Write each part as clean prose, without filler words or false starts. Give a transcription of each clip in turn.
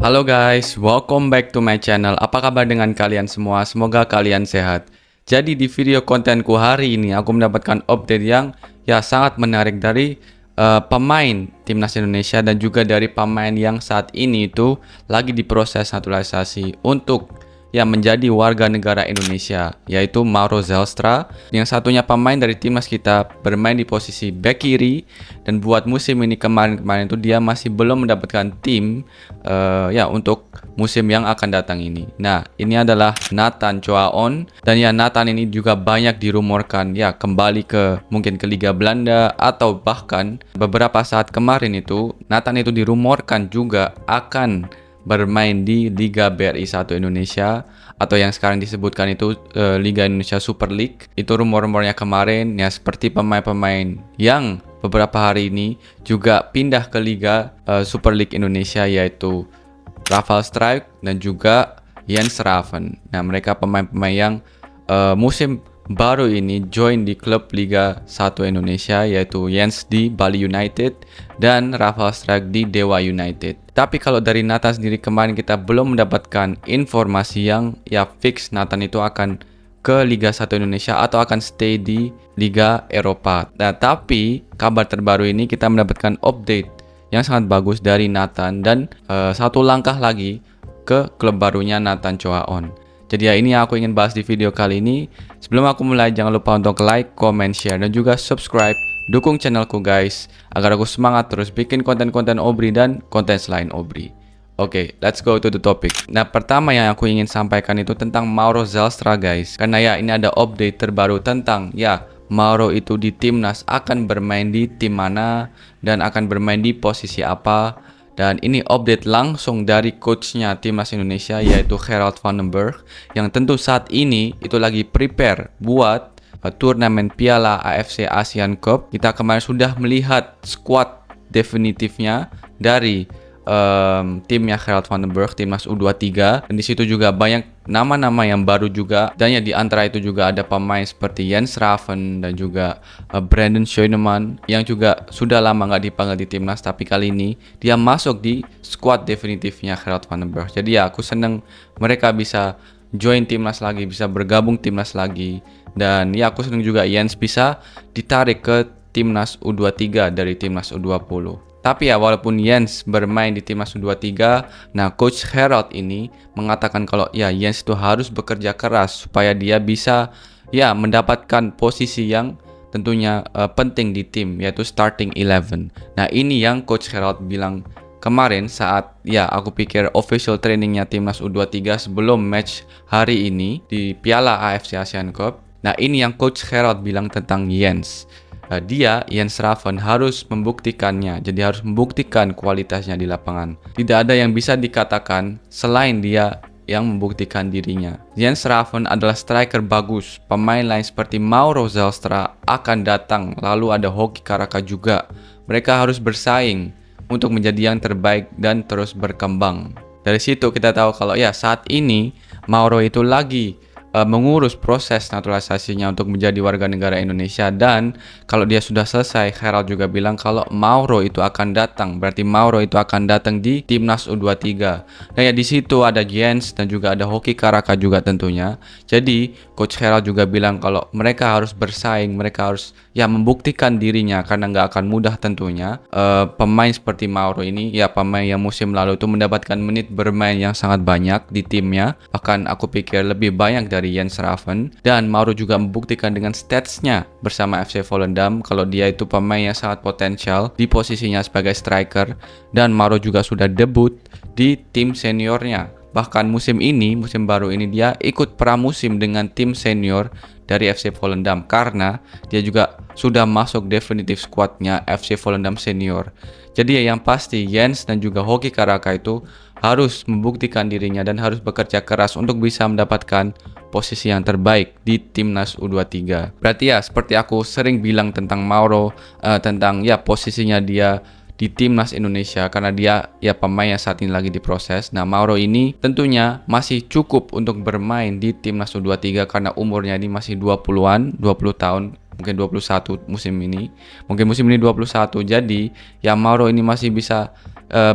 Halo guys, welcome back to my channel. Apa kabar dengan kalian semua? Semoga kalian sehat. Jadi di video kontenku hari ini aku mendapatkan update yang sangat menarik dari pemain timnas Indonesia dan juga dari pemain yang saat ini itu lagi diproses naturalisasi untuk menjadi warga negara Indonesia, yaitu Mauro Zelstra. Yang satunya pemain dari timnas kita bermain di posisi bek kiri, dan buat musim ini kemarin itu dia masih belum mendapatkan tim untuk musim yang akan datang ini. Nah, ini adalah Nathan Choaon, dan Nathan ini juga banyak dirumorkan kembali mungkin ke Liga Belanda, atau bahkan beberapa saat kemarin itu Nathan itu dirumorkan juga akan bermain di Liga BRI 1 Indonesia, atau yang sekarang disebutkan itu Liga Indonesia Super League. Itu rumor-rumornya kemarin, seperti pemain-pemain yang beberapa hari ini juga pindah ke Liga Super League Indonesia, yaitu Rafael Struijk dan juga Jens Raven. Nah, mereka pemain-pemain yang musim baru ini join di klub Liga 1 Indonesia, yaitu Jens di Bali United dan Rafael Struijk di Dewa United. Tapi kalau dari Nathan sendiri, kemarin kita belum mendapatkan informasi yang fix Nathan itu akan ke Liga 1 Indonesia atau akan stay di Liga Eropa. Nah, tapi kabar terbaru ini kita mendapatkan update yang sangat bagus dari Nathan, dan satu langkah lagi ke klub barunya Nathan Choaon. Jadi ini yang aku ingin bahas di video kali ini. Sebelum aku mulai, jangan lupa untuk like, comment, share, dan juga subscribe. Dukung channelku guys, agar aku semangat terus bikin konten-konten Obri dan konten selain Obri. Oke, let's go to the topic. Nah, pertama yang aku ingin sampaikan itu tentang Mauro Zelstra guys. Karena ini ada update terbaru tentang Mauro itu di timnas akan bermain di tim mana dan akan bermain di posisi apa. Dan ini update langsung dari coachnya timnas Indonesia, yaitu Gerald van den Berg, yang tentu saat ini itu lagi prepare buat turnamen Piala AFC Asian Cup. Kita kemarin sudah melihat squad definitifnya dari timnya Gerald van den Berg, timnas U23, dan di situ juga banyak nama-nama yang baru juga, dan di antara itu juga ada pemain seperti Jens Raven dan juga Brandon Schönemann yang juga sudah lama nggak dipanggil di timnas, tapi kali ini dia masuk di squad definitifnya Gerald van den Berg. Jadi aku seneng mereka bisa join timnas lagi, bisa bergabung timnas lagi, dan aku seneng juga Jens bisa ditarik ke timnas U23 dari timnas U20. Tapi walaupun Jens bermain di timnas U23, nah coach Gerald ini mengatakan kalau Jens itu harus bekerja keras supaya dia bisa mendapatkan posisi yang tentunya penting di tim, yaitu starting 11. Nah, ini yang coach Gerald bilang kemarin saat aku pikir official trainingnya timnas U23 sebelum match hari ini di Piala AFC Asian Cup. Nah, ini yang coach Gerald bilang tentang Jens. Jens Raven harus membuktikannya, jadi harus membuktikan kualitasnya di lapangan. Tidak ada yang bisa dikatakan selain dia yang membuktikan dirinya. Jens Raven adalah striker bagus. Pemain lain seperti Mauro Zelstra akan datang, lalu ada Hoki Caraka juga. Mereka harus bersaing untuk menjadi yang terbaik dan terus berkembang. Dari situ kita tahu kalau saat ini Mauro itu lagi mengurus proses naturalisasinya untuk menjadi warga negara Indonesia, dan kalau dia sudah selesai, Gerald juga bilang kalau Mauro itu akan datang, berarti Mauro itu akan datang di timnas U23. Nah, di situ ada Jens dan juga ada Hoki Caraka juga tentunya. Jadi coach Gerald juga bilang kalau mereka harus bersaing, mereka harus membuktikan dirinya, karena nggak akan mudah tentunya. Pemain seperti Mauro ini pemain yang musim lalu itu mendapatkan menit bermain yang sangat banyak di timnya, bahkan aku pikir lebih banyak dari Jens Raven. Dan Mauro juga membuktikan dengan statsnya bersama FC Volendam kalau dia itu pemain yang sangat potensial di posisinya sebagai striker, dan Mauro juga sudah debut di tim seniornya. Bahkan musim baru ini dia ikut pramusim dengan tim senior dari FC Volendam, karena dia juga sudah masuk definitif squadnya FC Volendam senior. Jadi yang pasti Jens dan juga Hoki Caraka itu harus membuktikan dirinya dan harus bekerja keras untuk bisa mendapatkan posisi yang terbaik di timnas U23. Berarti seperti aku sering bilang tentang Mauro, tentang posisinya dia di timnas Indonesia, karena dia pemain yang saat ini lagi diproses. Nah, Mauro ini tentunya masih cukup untuk bermain di timnas U23 karena umurnya ini masih 20 tahun. mungkin 21 musim ini. Mungkin musim ini 21. Jadi ya Mauro ini masih bisa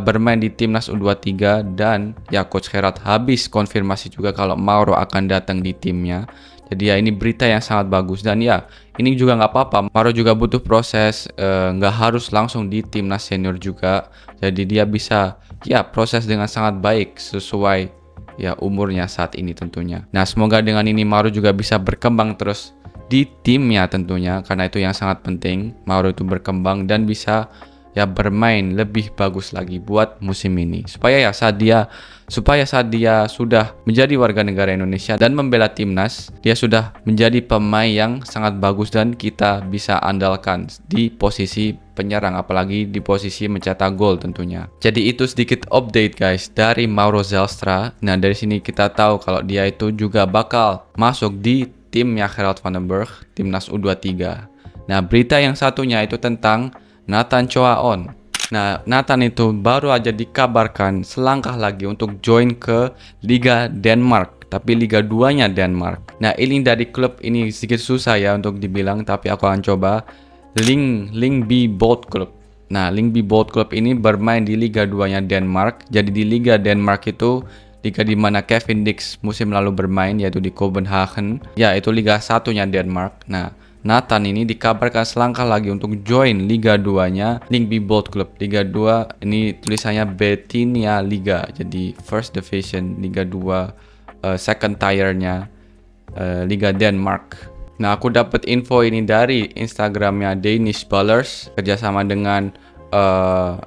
bermain di timnas U23 dan ya Coach Gerrard habis konfirmasi juga kalau Mauro akan datang di timnya. Jadi ya ini berita yang sangat bagus dan ya ini juga nggak apa-apa. Mauro juga butuh proses, nggak harus langsung di timnas senior juga. Jadi dia bisa ya proses dengan sangat baik sesuai ya umurnya saat ini tentunya. Nah semoga dengan ini Mauro juga bisa berkembang terus di timnya tentunya, karena itu yang sangat penting. Mauro itu berkembang dan bisa ya bermain lebih bagus lagi buat musim ini supaya saat dia sudah menjadi warga negara Indonesia dan membela timnas, dia sudah menjadi pemain yang sangat bagus dan kita bisa andalkan di posisi penyerang, apalagi di posisi mencetak gol tentunya. Jadi itu sedikit update guys dari Mauro Zelstra. Nah dari sini kita tahu kalau dia itu juga bakal masuk di timnya Gerald van den Berg, timnas U23. Nah berita yang satunya itu tentang Nathan Choaon. Nah, Nathan itu baru aja dikabarkan selangkah lagi untuk join ke Liga Denmark, tapi Liga 2-nya Denmark. Nah, ini dari klub ini sedikit susah ya untuk dibilang, tapi aku akan coba. Lyngby Boat Club. Nah, Lyngby Boat Club ini bermain di Liga 2-nya Denmark. Jadi di Liga Denmark itu liga di mana Kevin Dix musim lalu bermain, yaitu di Copenhagen. Ya, itu Liga 1-nya Denmark. Nah, Nathan ini dikabarkan selangkah lagi untuk join Liga 2-nya Lyngby Boat Club. Liga 2 ini tulisannya Betinia Liga. Jadi First Division Liga 2, second tier-nya Liga Denmark. Nah, aku dapat info ini dari Instagramnya Danish Ballers kerjasama dengan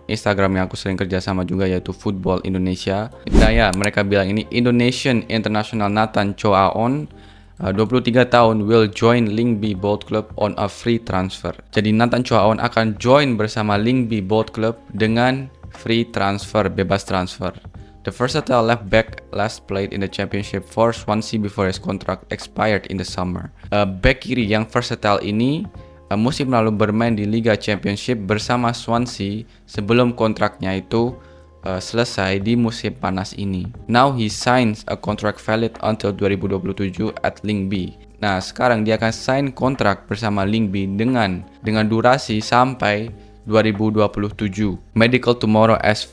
Instagram yang aku sering kerjasama juga, yaitu Football Indonesia. Nah ya, mereka bilang ini Indonesian International Nathan Choaon 23 tahun will join Lyngby Boat Club on a free transfer. Jadi Nathan Choaon akan join bersama Lyngby Boat Club dengan free transfer, bebas transfer. The versatile left back last played in the championship for Swansea before his contract expired in the summer. Back kiri yang versatile ini musim lalu bermain di Liga Championship bersama Swansea sebelum kontraknya itu selesai di musim panas ini. Now he signs a contract valid until 2027 at Lyngby. Nah, sekarang dia akan sign kontrak bersama Lyngby dengan durasi sampai 2027. Medical tomorrow as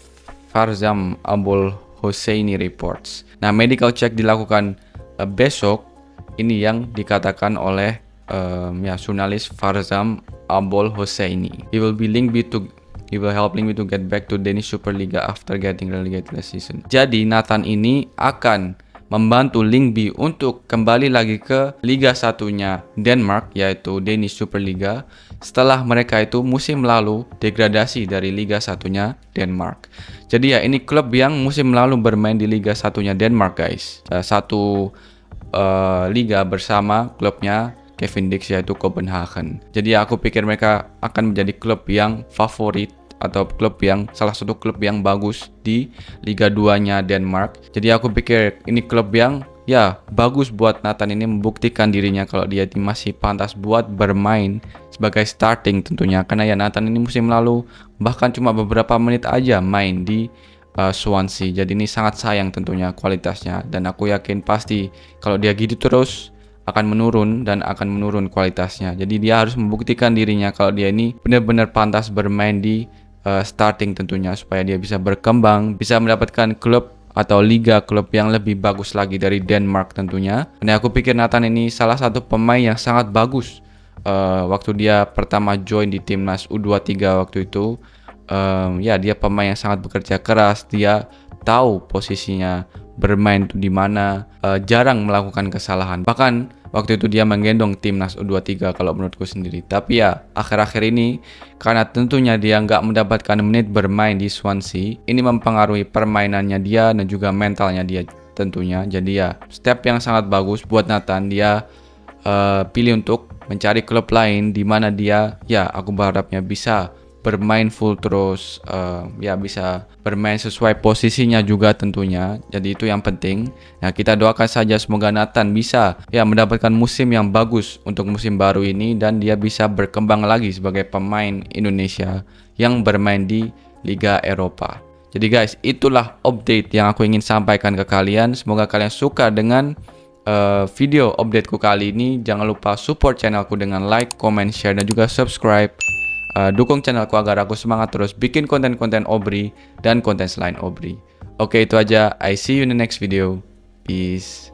Farzam Abul Hosseini reports. Nah, medical check dilakukan besok. Ini yang dikatakan oleh jurnalis Farzam Abul Hosseini. He will help Lyngby to get back to Danish Superliga after getting relegated last season. Jadi Nathan ini akan membantu Lyngby untuk kembali lagi ke Liga 1-nya Denmark, yaitu Danish Superliga, setelah mereka itu musim lalu degradasi dari Liga 1-nya Denmark. Jadi ya ini klub yang musim lalu bermain di Liga 1-nya Denmark guys. Satu liga bersama klubnya Kevin Dix, yaitu Copenhagen. Jadi aku pikir mereka akan menjadi klub yang favorit atau salah satu klub yang bagus di Liga 2-nya Denmark. Jadi aku pikir ini klub yang ya bagus buat Nathan ini membuktikan dirinya kalau dia masih pantas buat bermain sebagai starting tentunya. Karena ya Nathan ini musim lalu bahkan cuma beberapa menit aja main di Swansea. Jadi ini sangat sayang tentunya kualitasnya, dan aku yakin pasti kalau dia gitu terus akan menurun kualitasnya. Jadi dia harus membuktikan dirinya kalau dia ini benar-benar pantas bermain di starting tentunya, supaya dia bisa berkembang, bisa mendapatkan klub atau liga klub yang lebih bagus lagi dari Denmark tentunya. Nah, aku pikir Nathan ini salah satu pemain yang sangat bagus waktu dia pertama join di timnas U23 waktu itu. Ya dia pemain yang sangat bekerja keras, dia tahu posisinya bermain tuh di mana, jarang melakukan kesalahan. Bahkan waktu itu dia menggendong timnas U23 kalau menurutku sendiri. Tapi ya akhir-akhir ini karena tentunya dia nggak mendapatkan menit bermain di Swansea, ini mempengaruhi permainannya dia dan juga mentalnya dia tentunya. Jadi ya step yang sangat bagus buat Nathan, dia pilih untuk mencari klub lain di mana dia ya aku berharapnya bisa bermain full terus, ya bisa bermain sesuai posisinya juga tentunya. Jadi itu yang penting. Nah, kita doakan saja semoga Nathan bisa ya mendapatkan musim yang bagus untuk musim baru ini, dan dia bisa berkembang lagi sebagai pemain Indonesia yang bermain di Liga Eropa. Jadi guys, itulah update yang aku ingin sampaikan ke kalian. Semoga kalian suka dengan video updateku kali ini. Jangan lupa support channelku dengan like, comment, share, dan juga subscribe. Dukung channelku agar aku semangat terus bikin konten-konten Obri dan konten selain Obri. Oke, itu aja. I see you in the next video. Peace.